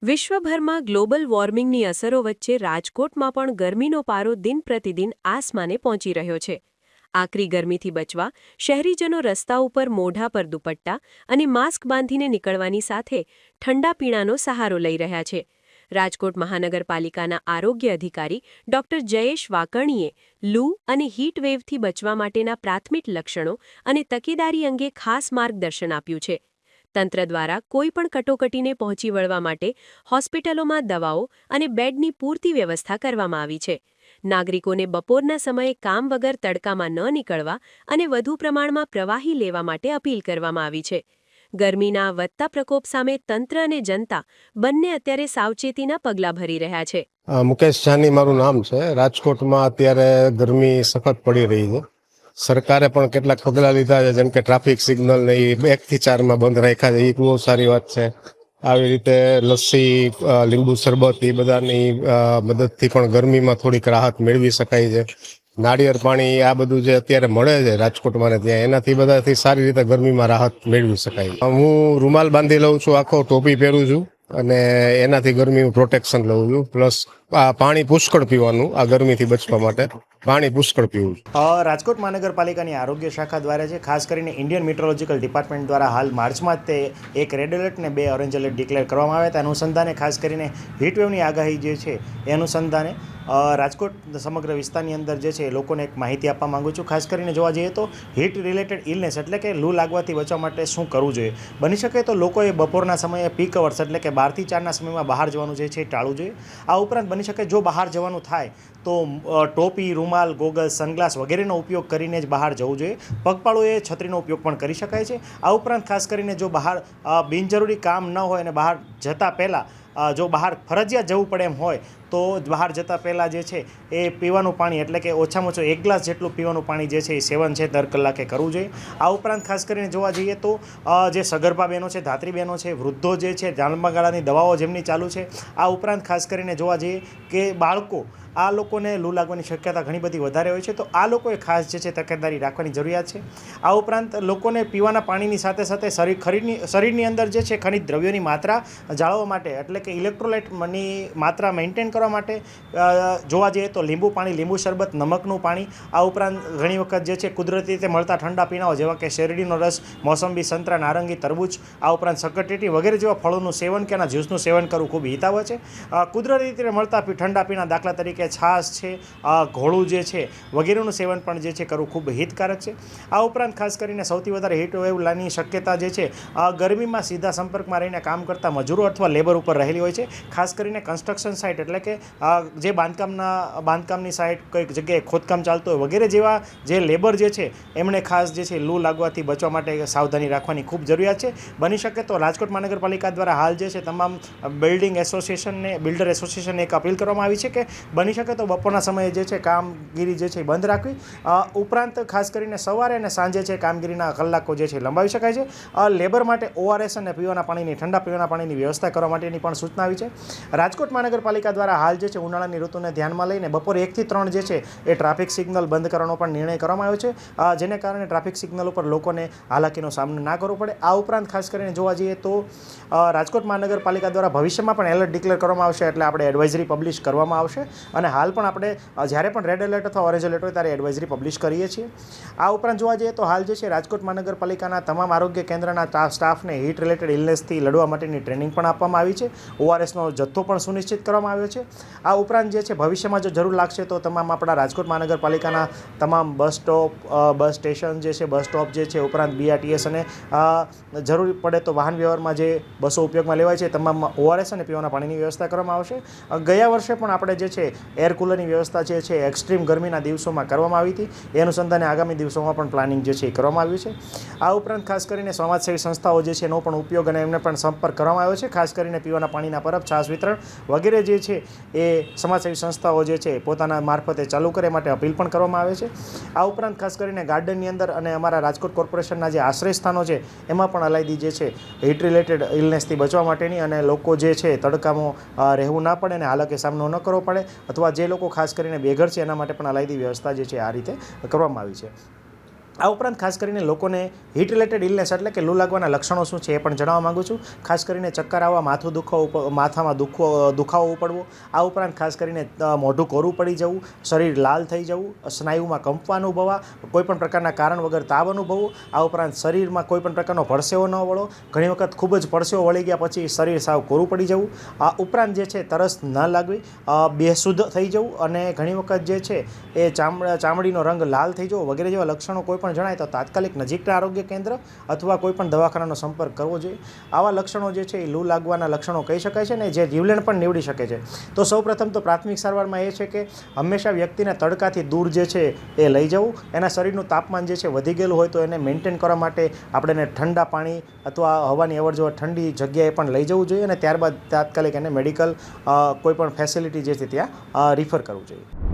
વિશ્વભરમાં ગ્લોબલ વોર્મિંગની અસરો વચ્ચે રાજકોટમાં પણ ગરમીનો પારો દિન પ્રતિદિન આસમાને પહોંચી રહ્યો છે. આકરી ગરમીથી બચવા શહેરીજનો રસ્તા ઉપર મોઢા પર દુપટ્ટા અને માસ્ક બાંધીને નીકળવાની સાથે ઠંડા પીણાનો સહારો લઈ રહ્યા છે. રાજકોટ મહાનગરપાલિકાના આરોગ્ય અધિકારી ડોક્ટર જયેશ વાકણીએ લૂ અને હીટવેવથી બચવા માટેના પ્રાથમિક લક્ષણો અને તકેદારી અંગે ખાસ માર્ગદર્શન આપ્યું છે. તંત્ર દ્વારા કોઈપણ કટોકટીને પહોંચી વળવા માટે હોસ્પિટલોમાં દવાઓ અને બેડની પૂરતી વ્યવસ્થા કરવામાં આવી છે. નાગરિકોને બપોરના સમયે કામ વગર તડકામાં ન નીકળવા અને વધુ પ્રમાણમાં પ્રવાહી લેવા માટે અપીલ કરવામાં આવી છે. ગરમીના વધતા પ્રકોપ સામે તંત્ર અને જનતા બંને અત્યારે સાવચેતીના પગલાં ભરી રહ્યા છે. મુકેશ જાની મારું નામ છે. રાજકોટમાં અત્યારે ગરમી સખત પડી રહી છે. સરકારે પણ કેટલાક પગલાં લીધા છે, જેમ કે ટ્રાફિક સિગ્નલ ને 2 થી 4 બંધ રાખ્યા છે. એ બહુ સારી વાત છે. આવી રીતે લસ્સી, લીંબુ શરબત એ બધાની મદદથી પણ ગરમીમાં થોડીક રાહત મેળવી શકાય છે. નાળિયેર પાણી આ બધું જે અત્યારે મળે છે રાજકોટમાં ને ત્યાં, એનાથી બધાથી સારી રીતે ગરમીમાં રાહત મેળવી શકાય. હું રૂમાલ બાંધી લઉં છું, આખો ટોપી પહેરું છું અને એનાથી ગરમીનું પ્રોટેક્શન લઉં છું. પ્લસ પાણી પુષ્કળ પીવાનું, આ ગરમીથી બચવા માટે પાણી પુષ્કળ પીવું. રાજકોટ મહાનગરપાલિકાની આરોગ્ય શાખા દ્વારા છે, ખાસ કરીને ઇન્ડિયન મેટ્રોલોજીકલ ડિપાર્ટમેન્ટ દ્વારા હાલ માર્ચમાં જ તે એક રેડ એલર્ટ ને 2 ઓરેન્જ એલર્ટ ડિક્લેર કરવામાં આવ્યા હતા. અનુસંધાને ખાસ કરીને હીટવેવની આગાહી જે છે એ અનુસંધાને રાજકોટ સમગ્ર વિસ્તારની અંદર જે છે એ લોકોને એક માહિતી આપવા માગું છું. ખાસ કરીને જોવા જઈએ તો હીટ રિલેટેડ ઇલનેસ એટલે કે લૂ લાગવાથી બચવા માટે શું કરવું જોઈએ. બની શકે તો લોકોએ બપોરના સમયે પીક અવર્સ એટલે કે 12 થી 4ના સમયમાં બહાર જવાનું જે છે એ ટાળવું જોઈએ. આ ઉપરાંત બની શકે જો બહાર જવાનું થાય તો ટોપી, રૂમાલ, ગોગલ્સ, સનગ્લાસ વગેરેનો ઉપયોગ કરીને જ બહાર જવું જોઈએ. પગપાળોએ છત્રીનો ઉપયોગ પણ કરી શકાય છે. આ ઉપરાંત ખાસ કરીને જો બહાર બિનજરૂરી કામ ન હોય અને બહાર જતાં પહેલાં જો બહાર ફરજિયાત જવું પડે એમ હોય તો બહાર જતાં પહેલાં જે છે એ પીવાનું પાણી એટલે કે ઓછામાં ઓછું 1 ગ્લાસ જેટલું પીવાનું પાણી જે છે એ સેવન છે દર કલાકે કરવું જોઈએ. આ ઉપરાંત ખાસ કરીને જોવા જઈએ તો જે સગર્ભા બહેનો છે, ધાત્રી બહેનો છે, વૃદ્ધો જે છે, લાંબા ગાળાની દવાઓ જેમની ચાલુ છે, આ ઉપરાંત ખાસ કરીને જોવા જઈએ કે બાળકો, આ લોકોને લૂ લાગવાની શક્યતા ઘણી બધી વધારે હોય છે, તો આ લોકોએ ખાસ જે છે તકેદારી રાખવાની જરૂરિયાત છે. આ ઉપરાંત લોકોને પીવાના પાણીની સાથે સાથે શરીરની અંદર જે છે ખનિજ દ્રવ્યોની માત્રા જાળવવા માટે એટલે કે ઇલેક્ટ્રોલાઇટની માત્રા મેન્ટેન કરવા માટે જોવા જઈએ તો લીંબુ પાણી, લીંબુ શરબત, નમકનું પાણી, આ ઉપરાંત ઘણી વખત જે છે કુદરતી રીતે મળતા ઠંડા પીણાઓ જેવા કે શેરડીનો રસ, મોસંબી, સંતરા, નારંગી, તરબૂચ, આ ઉપરાંત શક્કરટેટી વગેરે જેવા ફળોનું સેવન કે એના જ્યુસનું સેવન કરવું ખૂબ હિતાવહ છે. કુદરતી રીતે મળતા ઠંડા પીણા દાખલા તરીકે છાશ છે, ઘોળું જે છે વગેરેનું સેવન પણ જે છે કરવું ખૂબ હિતકારક છે. આ ઉપરાંત ખાસ કરીને સૌથી વધારે હીટ વેવની શક્યતા જે છે ગરમીમાં સીધા સંપર્કમાં રહીને કામ કરતા મજૂરો અથવા લેબર ઉપર રહેલી હોય છે. ખાસ કરીને કન્સ્ટ્રક્શન સાઇટ એટલે કે જે બાંધકામની સાઇટ, કોઈક જગ્યાએ ખોદકામ ચાલતું હોય વગેરે જેવા જે લેબર જે છે એમણે ખાસ જે છે લૂ લાગવાથી બચવા માટે સાવધાની રાખવાની ખૂબ જરૂરિયાત છે. બની શકે તો રાજકોટ મહાનગરપાલિકા દ્વારા હાલ જે છે તમામ બિલ્ડિંગ એસોસિએશનને, બિલ્ડર એસોસિએશનને એક અપીલ કરવામાં આવી છે કે બની શકે તો બપોરના સમયે જે છે કામગીરી જે છે બંધ રાખવી. ઉપરાંત ખાસ કરીને સવારે અને સાંજે છે કામગીરીના કલાકો જે છે લંબાવી શકાય છે. લેબર માટે ORS અને પીવાના પાણીની, ઠંડા પીવાના પાણીની વ્યવસ્થા કરવા માટેની પણ સૂચના આવી છે. રાજકોટ મહાનગરપાલિકા દ્વારા હાલ જે છે ઉનાળાની ઋતુને ધ્યાનમાં લઈને બપોરે 1 થી 3 જે છે એ ટ્રાફિક સિગ્નલ બંધ કરવાનો પણ નિર્ણય કરવામાં આવ્યો છે, જેને કારણે ટ્રાફિક સિગ્નલ ઉપર લોકોને હાલાકીનો સામનો ના કરવો પડે. આ ઉપરાંત ખાસ કરીને જોવા જઈએ તો રાજકોટ મહાનગરપાલિકા દ્વારા ભવિષ્યમાં પણ એલર્ટ ડિક્લેર કરવામાં આવશે એટલે આપણે એડવાઇઝરી પબ્લિશ કરવામાં આવશે અને હાલ પણ આપણે જ્યારે પણ રેડ એલર્ટ અથવા ઓરેન્જ એલર્ટ હોય ત્યારે એડવાઇઝરી પબ્લિશ કરીએ છીએ. આ ઉપરાંત જોવા જઈએ તો હાલ જે છે રાજકોટ મહાનગરપાલિકાના તમામ આરોગ્ય કેન્દ્રના સ્ટાફને હીટ રિલેટેડ ઇલનેસથી લડવા માટેની ટ્રેનિંગ પણ આપવામાં આવી છે. ORSનો જથ્થો પણ સુનિશ્ચિત કરવામાં આવ્યો છે. આ ઉપરાંત જે છે ભવિષ્યમાં જો જરૂર લાગશે તો તમામ આપણા રાજકોટ મહાનગરપાલિકાના તમામ બસ સ્ટોપ, બસ સ્ટેશન જે છે, બસ સ્ટોપ જે છે, ઉપરાંત BRTS અને જરૂર પડે તો વાહન વ્યવહારમાં જે બસો ઉપયોગમાં લેવાય છે તમામમાં ORS અને પીવાના પાણીની વ્યવસ્થા કરવામાં આવશે. ગયા વર્ષે પણ આપણે જે છે એર કુલરની વ્યવસ્થા જે છે એક્સ્ટ્રીમ ગરમીના દિવસોમાં કરવામાં આવી હતી. એ અનુસંધાને આગામી દિવસોમાં પણ પ્લાનિંગ જે છે એ કરવામાં આવ્યું છે. આ ઉપરાંત ખાસ કરીને સમાજસેવી સંસ્થાઓ જે છે એનો પણ ઉપયોગ અને એમને પણ સંપર્ક કરવામાં આવ્યો છે. ખાસ કરીને પીવાના પાણીના પરબ, છાશ વિતરણ વગેરે જે છે એ સમાજસેવી સંસ્થાઓ જે છે પોતાના મારફતે ચાલુ કરે માટે અપીલ પણ કરવામાં આવે છે. આ ઉપરાંત ખાસ કરીને ગાર્ડનની અંદર અને અમારા રાજકોટ કોર્પોરેશનના જે આશ્રય સ્થાનો છે એમાં પણ અલાયદી જે છે હીટ રિલેટેડ ઇલનેસથી બચવા માટેની અને લોકો જે છે તડકામાં રહેવું ના પડે અને હાલાકી સામનો ન કરવો પડે અથવા જે લોકો ખાસ કરીને બેઘર છે એના માટે પણ અલાયદી વ્યવસ્થા જે છે આ રીતે કરવામાં આવી છે. આ ઉપરાંત ખાસ કરીને લોકોને હીટ રિલેટેડ ઇલનેસ એટલે કે લૂ લાગવાના લક્ષણો શું છે એ પણ જણાવવા માગું છું. ખાસ કરીને ચક્કર આવવા, માથામાં દુખાવો ઉપડવો, આ ઉપરાંત ખાસ કરીને મોઢું કોરું પડી જવું, શરીર લાલ થઈ જવું, સ્નાયુમાં કંપવા અનુભવવા, કોઈપણ પ્રકારના કારણ વગર તાવ અનુભવવું, આ ઉપરાંત શરીરમાં કોઈપણ પ્રકારનો પરસેવો ન વળો, ઘણી વખત ખૂબ જ પરસેવો વળી ગયા પછી શરીર સાવ કોરું પડી જવું, આ ઉપરાંત જે છે તરસ ન લાગવી, બેશુદ્ધ થઈ જવું અને ઘણી વખત જે છે એ ચામડીનો રંગ લાલ થઈ જવો વગેરે જેવા લક્ષણો કોઈ પણ જણાય તો તાત્કાલિક નજીકના આરોગ્ય કેન્દ્ર અથવા કોઈપણ દવાખાનાનો સંપર્ક કરવો જોઈએ. આવા લક્ષણો જે છે એ લૂ લાગવાના લક્ષણો કહી શકાય છે ને જે જીવલેણ પણ નીવડી શકે છે. તો સૌપ્રથમ તો પ્રાથમિક સારવારમાં એ છે કે હંમેશા વ્યક્તિને તડકાથી દૂર જે છે એ લઈ જવું. એના શરીરનું તાપમાન જે છે વધી ગયેલું હોય તો એને મેન્ટેન કરવા માટે આપણે એને ઠંડા પાણી અથવા હવાની અવરજવર ઠંડી જગ્યાએ પણ લઈ જવું જોઈએ અને ત્યારબાદ તાત્કાલિક એને મેડિકલ કોઈપણ ફેસિલિટી જે છે ત્યાં રિફર કરવું જોઈએ.